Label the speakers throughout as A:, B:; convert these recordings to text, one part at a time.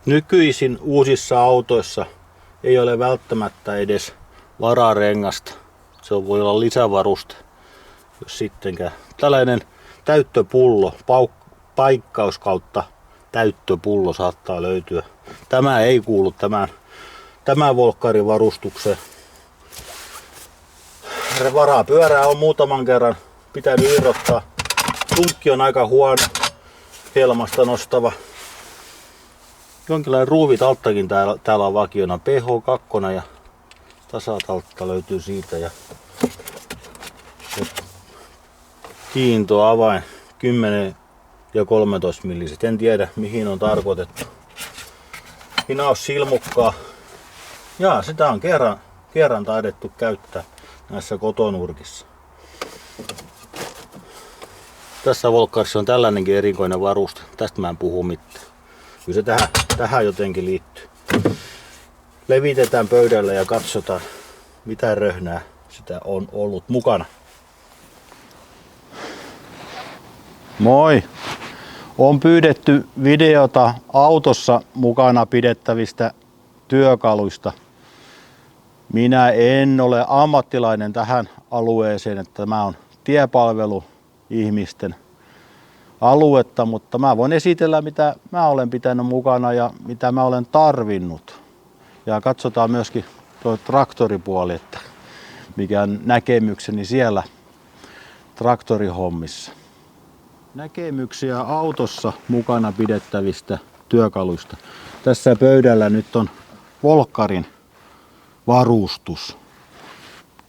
A: Nykyisin uusissa autoissa ei ole välttämättä edes vararengasta. Se voi olla lisävaruste, jos sittenkään. Tällainen täyttöpullo, paikkaus kautta täyttöpullo saattaa löytyä. Tämä ei kuulu tämän Volkkarin varustukseen. Varapyörää on muutaman kerran pitänyt irrottaa. Tunkki on aika huono, helmasta nostava. Jonkinlainen ruuvitalttakin täällä on vakiona. PH2 ja tasataltta löytyy siitä. Ja kiintoavain 10 ja 13 milliset. En tiedä mihin on tarkoitettu. Hinaus silmukkaa. Jaa, sitä on kerran taidettu käyttää näissä kotonurkissa. Tässä Volkkarissa on tällainenkin erikoinen varuste. Tästä mä en puhu mitään. Kyllä se tähän jotenkin liittyy. Levitetään pöydälle ja katsotaan mitä röhnää sitä on ollut mukana. Moi! On pyydetty videota autossa mukana pidettävistä työkaluista. Minä en ole ammattilainen tähän alueeseen, että tämä on tiepalvelu ihmisten aluetta, mutta mä voin esitellä mitä mä olen pitänyt mukana ja mitä mä olen tarvinnut. Ja katsotaan myöskin tuo traktoripuoli, että mikä on näkemykseni siellä traktorihommissa. Näkemyksiä autossa mukana pidettävistä työkaluista. Tässä pöydällä nyt on Volkkarin varustus.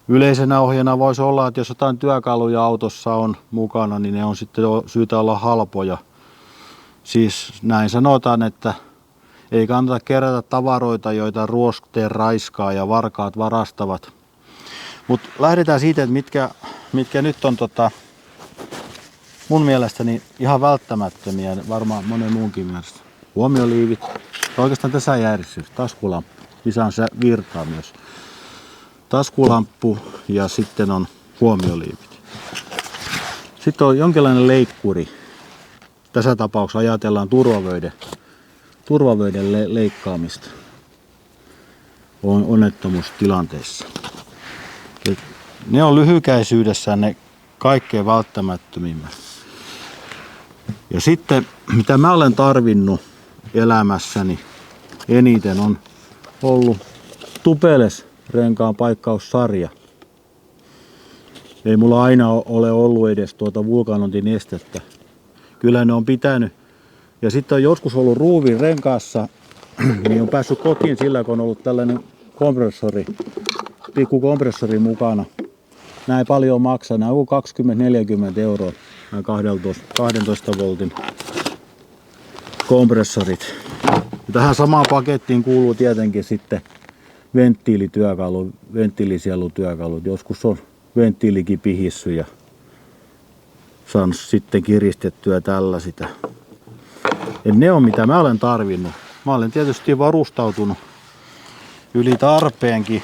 A: Yleisenä ohjeena voisi olla, että jos jotain työkaluja autossa on mukana, niin ne on sitten syytä olla halpoja. Siis näin sanotaan, että ei kannata kerätä tavaroita, joita ruoste raiskaa ja varkaat varastavat. Mutta lähdetään siitä, että mitkä nyt on mun mielestäni ihan välttämättömiä, varmaan monen muunkin mielestä. Huomioliivit, oikeastaan tässä järjestys, taskulamppu, lisään se virtaa myös. Taskulamppu ja sitten on huomioliivit. Sitten on jonkinlainen leikkuri. Tässä tapauksessa ajatellaan turvavöiden leikkaamista onnettomuustilanteissa. Ne on lyhykäisyydessään ne kaikkein välttämättömimmät. Ja sitten mitä mä olen tarvinnut elämässäni eniten on ollut tupelesrenkaan paikkaussarja. Ei mulla aina ole ollut edes tuota vulkanointin estettä. Kyllä ne on pitänyt. Ja sitten on joskus ollut ruuvin renkaassa, niin on päässyt kotiin sillä, kun on ollut tällainen pikku kompressori mukana. Näin paljon maksaa, nämä on 20-40 euroa, nämä 12 voltin kompressorit. Ja tähän samaan pakettiin kuuluu tietenkin sitten venttiilisielutyökalut. Joskus on venttiilikin pihissy ja saanut sitten kiristettyä tällä sitä. Ja ne on mitä mä olen tarvinnut. Mä olen tietysti varustautunut yli tarpeenkin.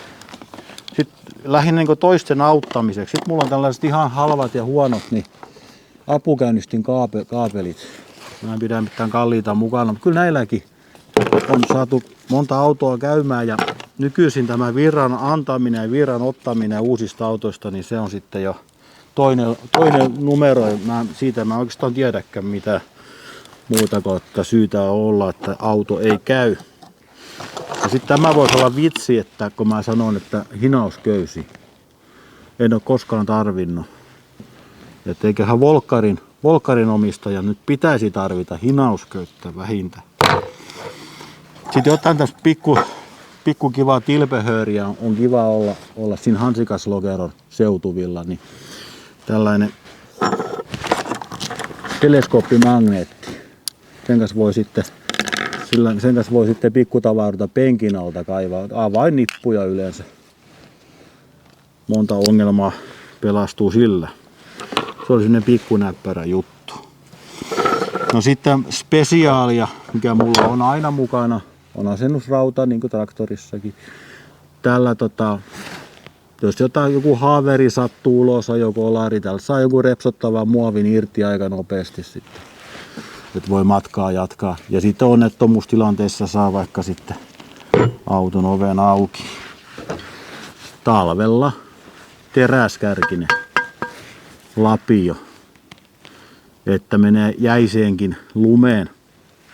A: Sitten lähinnä niin toisten auttamiseksi. Sitten mulla on tällaiset ihan halvat ja huonot niin apukäynnistin kaapelit. Mä en pidä mitään kalliita mukana, mutta kyllä näilläkin on saatu monta autoa käymään. Ja nykyisin tämä virran antaminen ja virran ottaminen uusista autoista, niin se on sitten jo toinen numero. Siitä mä oikeastaan tiedäkään mitä muuta kautta syytä olla, että auto ei käy. Ja sitten tämä voisi olla vitsi, että kun mä sanon, että hinausköysi. En ole koskaan tarvinnut. Että eiköhän Volkkarin omistaja nyt pitäisi tarvita hinausköyttä vähintään. Sitten jotain tässä pikku kivaa tilpehööriä on kiva olla siinä Hansikaslokeron seutuvilla. Niin tällainen teleskooppimagneetti. Sen kanssa voi sitten pikkutavaroita penkin alta kaivaa. Avainnippuja yleensä. Monta ongelmaa pelastuu sillä. Se oli semmoinen pikkunäppärä juttu. No sitten spesiaalia, mikä mulla on aina mukana, on asennusrauta, niin kuin traktorissakin. Tällä jos joku haaveri sattuu ulos, joku olari, täällä saa joku repsottava muovin irti aika nopeasti sitten. että voi matkaa jatkaa. Ja sitten onnettomuustilanteessa saa vaikka sitten auton oven auki. Talvella teräskärkinen lapio, että menee jäiseenkin lumeen.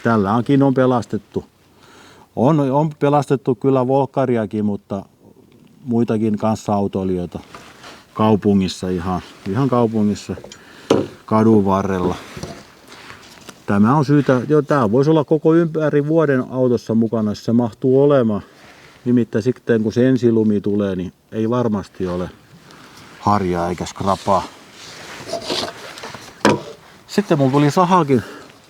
A: Tälläkin on pelastettu. On pelastettu kyllä volkkariakin, mutta muitakin kanssa autoilijoita kaupungissa, ihan kaupungissa kadun varrella. Tämä on syytä, tämä voisi olla koko ympäri vuoden autossa mukana, jos se mahtuu olemaan. Nimittäin sitten kun se ensilumi tulee, niin ei varmasti ole harjaa eikä skrapaa. Sitten mulla tuli sahakin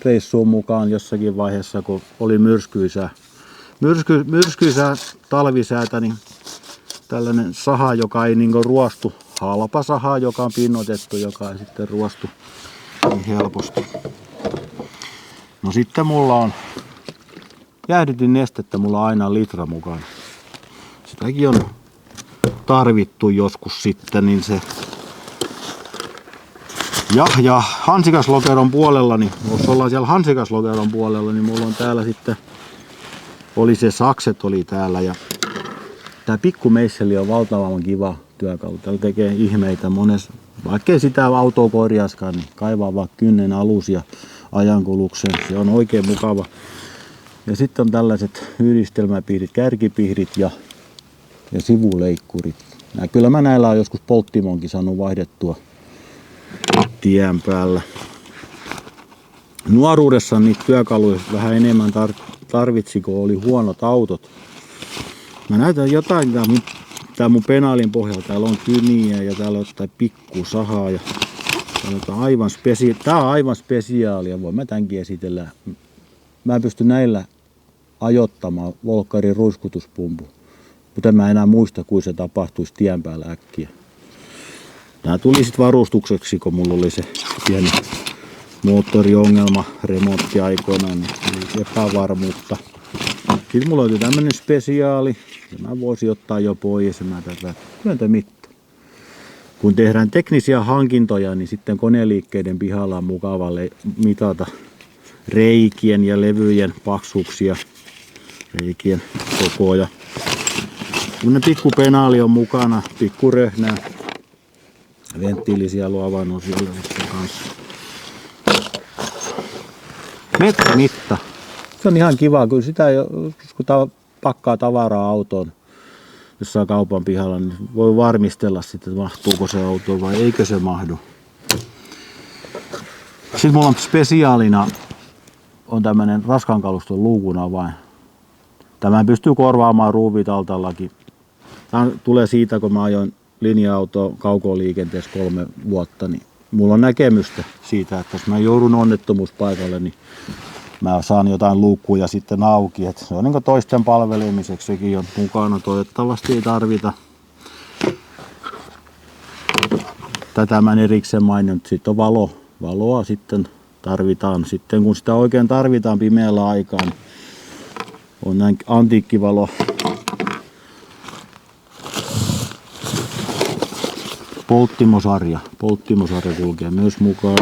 A: reissuun mukaan jossakin vaiheessa, kun oli myrskyisää. Myrskyisää talvisäätä, niin tällainen saha, joka ei niin ruostu. Halpa saha, joka on pinnotettu, joka ei sitten ruostu niin helposti. No sitten mulla on jäähdytin nestettä, mulla on aina litra mukana. Sitäkin on tarvittu joskus sitten, niin se ja hansikaslokeron puolella, niin jos ollaan siellä hansikaslokeron puolella, niin mulla on täällä sitten, oli se sakset oli täällä ja tää pikkumeisseli on valtavan kiva työkalu. Täällä tekee ihmeitä monessa, vaikkei sitä autoa korjaaskaan, niin kaivaa vaan kynnen alus ja ajankulukseen. Se on oikein mukava. Ja sitten on tällaiset yhdistelmäpiirit, kärkipiirit ja sivuleikkurit. Kyllä mä näillä on joskus polttimoonkin saanut vaihdettua tien päällä. Nuoruudessa niitä työkaluja vähän enemmän tarvitsi, kun oli huonot autot. Mä näytän jotain tää mun penaalin pohjalla. Täällä on kyniä ja täällä on jotain pikkusahaa. Ja tää on aivan spesiaalia. Voin mä tämänkin esitellä. Mä en pysty näillä ajottamaan volkkarin ruiskutuspumpu. Mutta mä enää muista, kuin se tapahtuisi tien päällä äkkiä. Tää tuli sit varustukseksi, kun mulla oli se pieni moottoriongelma remonttiaikoinaan, niin oli epävarmuutta. Sitten mulla oli tämmönen spesiaali, ja mä voisin ottaa jo pois, ja mä tätä myöntä mittaa. Kun tehdään teknisiä hankintoja, niin sitten koneliikkeiden pihalla on mukava mitata reikien ja levyjen paksuuksia, reikien kokoja. Tämmönen pikku penaali on mukana, pikku röhnää. Venttiilisiä luovan on siellä sitten kanssa. Metrimitta. Se on ihan kiva, kun sitä kun pakkaa tavaraa autoon jossain kaupan pihalla, niin voi varmistella sitten, että mahtuuko se auto vai eikö se mahdu. Sitten mulla on spesiaalina on tämmönen raskaan kaluston luukun avain. Tämä pystyy korvaamaan ruuvitaltallakin. Tämä tulee siitä, kun mä ajoin linja-autoa kaukoliikenteessä 3 vuotta, niin mulla on näkemystä siitä, että jos mä joudun onnettomuuspaikalle, niin mä saan jotain luukkuja sitten auki. Että se on niin kuin toisten palvelemiseksi, sekin on mukana. Toivottavasti ei tarvita. Tätä mä en erikseen maininnut. Sitten on valoa sitten tarvitaan. Sitten kun sitä oikein tarvitaan pimeällä aikaa, niin on näin antiikkivalo. Polttimosarja kulkee myös mukaan.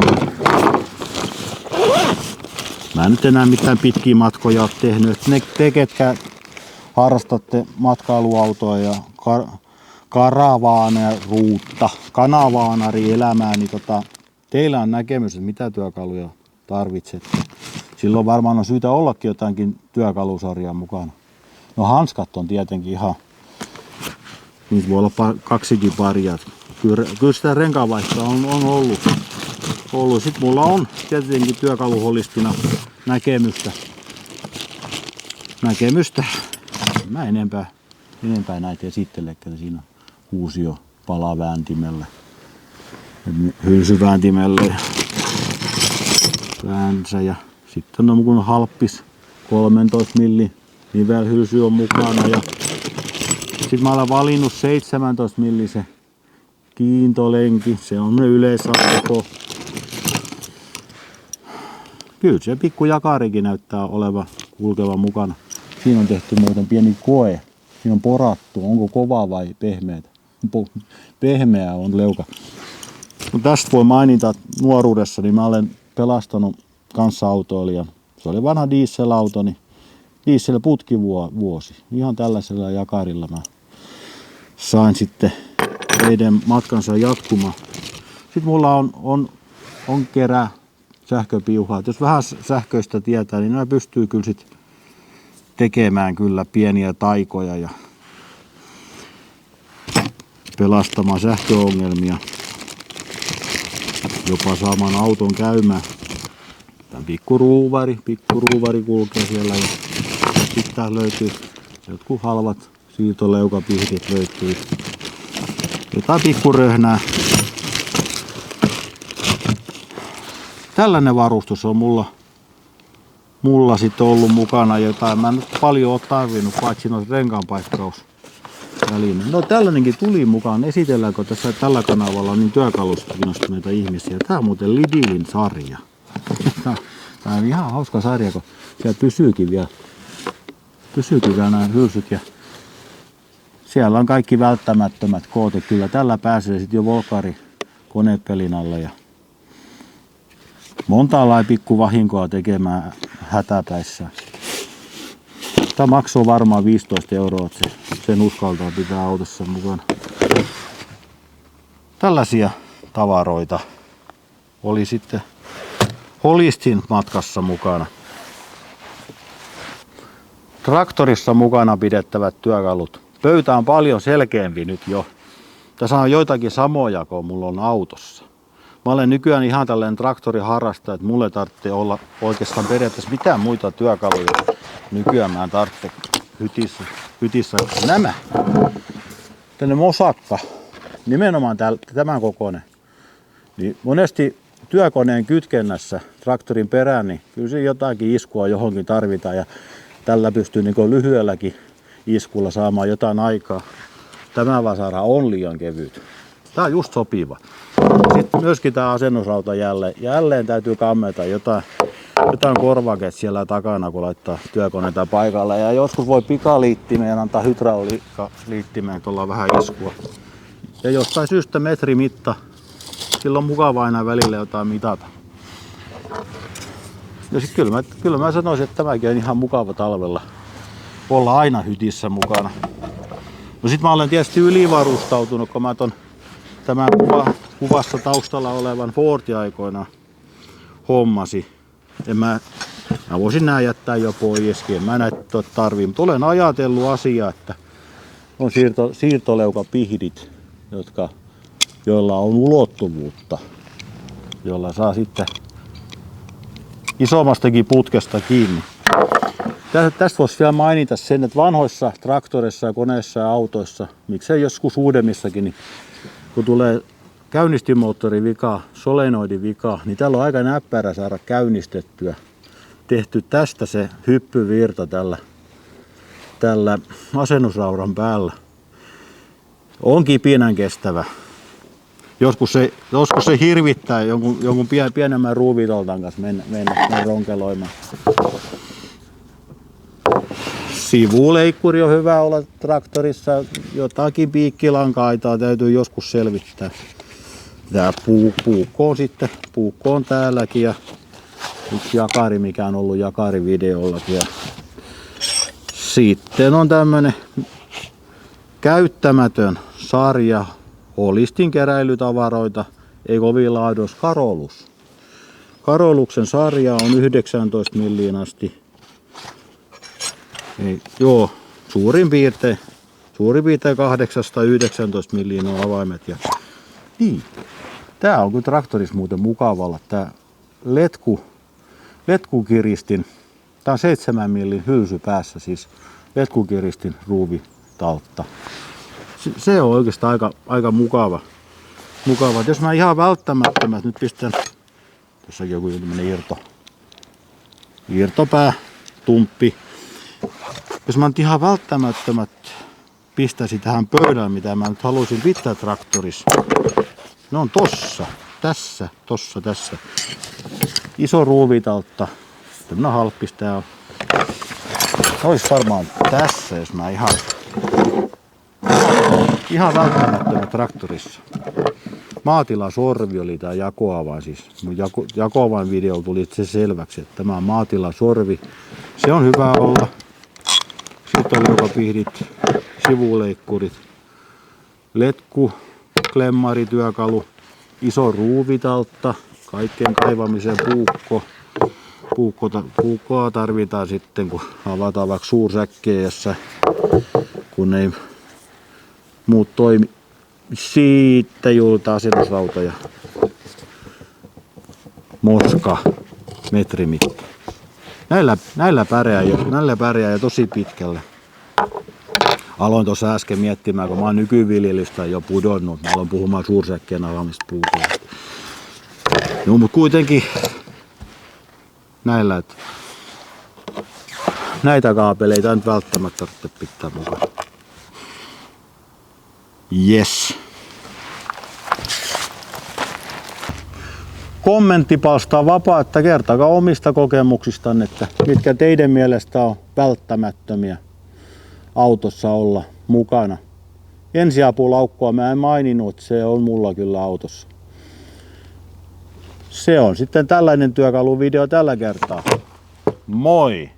A: Mä en nyt enää mitään pitkiä matkoja ole tehnyt. Te ketkä harrastatte matkailuautoa ja kanavaanarielämää, niin teillä on näkemys, että mitä työkaluja tarvitsette. Silloin varmaan on syytä ollakin jotainkin työkalusarjaa mukana. No hanskat on tietenkin ihan, niitä voi olla 2 paria. Kyllä sitä renkaanvaihtoa on ollut. Sitten mulla on tietenkin työkaluholistina näkemystä. Mä enempää näitä esittele, että siinä kuusio palavääntimellä, hylsyvääntimellä väänsä ja sitten on kun halppis 13 milli nivelhylsy on mukana ja sitten mä olen valinnut 17 millisen kiintolenki, se on yleisarvo. Kyllä se pikku jakarikin näyttää oleva kulkeva mukana. Siinä on tehty muuten pieni koe. Siinä on porattu, onko kova vai pehmeätä. Pehmeä on leuka. No tästä voi mainita, että nuoruudessa niin mä olen pelastanut kanssa autoilijan. Se oli vanha dieselauto, niin dieselputkivuosi. Ihan tällaisella jakarilla mä sain sitten teidän matkansa jatkumaan. Sitten mulla on kerää sähköpiuhaa. Jos vähän sähköistä tietää, niin nämä pystyy kyllä sit tekemään kyllä pieniä taikoja ja pelastamaan sähköongelmia. Jopa saamaan auton käymään. Tämä pikkuruuvari kulkee siellä ja sitten täällä löytyy jotkut halvat siirtoleukapihdit löytyy. Jotain pikkuröhnää. Tällainen varustus on mulla sitten ollut mukana jotain. Mä en nyt paljon ole tarvinnut, paitsi noita renkaanpaikkausvälineitä. No tällainenkin tuli mukaan. Esitelläänkö tässä tällä kanavalla niin työkalusta kiinnostuneita ihmisiä? Tää on muuten Lidlin sarja. Tää on ihan hauska sarja, kun siellä pysyykin vielä nämä hylsyt. Ja siellä on kaikki välttämättömät kootit. Kyllä tällä pääsee sitten jo Volkari konepelin alle. Ja monta pikku vahinkoa tekemään hätäpäissä. Tämä maksoi varmaan 15 €, että sen uskaltaa pitää autossa mukana. Tällaisia tavaroita oli sitten Holistin matkassa mukana. Traktorissa mukana pidettävät työkalut. Pöytä on paljon selkeämpi nyt jo. Tässä on joitakin samoja kuin mulla on autossa. Mä olen nykyään ihan tällainen traktoriharrastaja, että mulle tarvitsee olla oikeastaan periaatteessa mitään muita työkaluja. Nykyään mä en tarvitse hytissä nämä. Tänne mosakka, nimenomaan tämän kokoinen. Niin monesti työkoneen kytkennässä traktorin perään, niin kyllä se jotakin iskua johonkin tarvitaan. Ja tällä pystyy niin lyhyelläkin iskulla saamaan jotain aikaa. Tämä vasara on liian kevyt. Tää on just sopiva. Sitten myöskin tämä asennusrauta jälleen täytyy kammeta jotain korvaket siellä takana, kun laittaa työkoneita paikalle. Ja joskus voi pikaliittimeen antaa hydrauliikkaliittimeen, että ollaan vähän iskua. Ja jostain syystä metrimitta, silloin on mukava aina välillä jotain mitata. Ja sit kyllä mä sanoisin, että tämäkin on ihan mukava talvella olla aina hytissä mukana. No sit mä olen tietysti ylivarustautunut, kun mä tämän kuvassa taustalla olevan Fordin aikoina hommasi. Mä voisin nää jättää jo poiskin, en mä näitä tarvii, mutta olen ajatellut asiaa, että on siirtoleukapihdit, joilla on ulottuvuutta, jolla saa sitten isommastakin putkesta kiinni. Tästä voisi vielä mainita sen, että vanhoissa traktoreissa ja koneissa ja autoissa, miksei joskus uudemmissakin, niin kun tulee käynnistinmoottorin vika, solenoidin vika, niin täällä on aika näppärä saada käynnistettyä. Tehty tästä se hyppyvirta tällä asennusraudan päällä. On kipinän kestävä. Joskus se hirvittää jonkun pienemmän ruuvitoltan kanssa mennä ronkeloimaan. Sivuleikkuri on hyvä olla traktorissa. Jotakin piikkilankaitaa täytyy joskus selvittää. Tää puukko on täälläkin ja yksi jakari, mikä on ollut jakarivideollakin. Ja sitten on tämmönen käyttämätön sarja Holistin keräilytavaroita, ei kovin laadukas Carolus. Caroluksen sarja on 19 milliin asti. Suurin piirtein 8-19 milliin on avaimet. Ja niin. Tää on kyllä traktorissa muuten mukava olla. Tää letkukiristin. Tää on 7 millin hylsy päässä, siis letkukiristin ruuvitaltta. Se on oikeastaan aika mukava. Jos mä ihan välttämättömät nyt pistän, tuossakin joku tämmönen irtopää, tumppi. Jos mä nyt ihan välttämättömät pistäisin tähän pöydään, mitä mä nyt haluaisin pitää traktorissa. Ne on tässä. Iso ruuvitaltta. Tämmönen halppis tää on. Ois varmaan tässä, jos mä ihan välttämättömät traktorissa. maatilasorvi oli tää jakoavain. Siis jakoavain video tuli se selväksi, että tämä on maatilasorvi. Se on hyvä olla. Sitten on ruokapihdit, sivuleikkurit, letku, klemmarityökalu, iso ruuvitaltta, kaikkien kaivamiseen puukkoa tarvitaan sitten, kun avataan vaikka suursäkkiä, jossa kun ei muut toimi. Siitä julta asennusrauta ja moska metrimitta. Näillä pärjää jo tosi pitkälle. Aloin tuossa äsken miettimään, kun mä oon nykyviljelystä jo pudonnut. Mä aloin puhumaan suursäkkien avaamista puukoista. No, mutta kuitenkin näillä, että näitä kaapeleita nyt välttämättä tarvitse pitää mukaan. Yes. Kommenttipalsta on vapaa, että kertokaa omista kokemuksistanne, että mitkä teidän mielestä on välttämättömiä autossa olla mukana. Ensiapulaukkoa mä en maininnut, että se on mulla kyllä autossa. Se on sitten tällainen työkaluvideo tällä kertaa. Moi!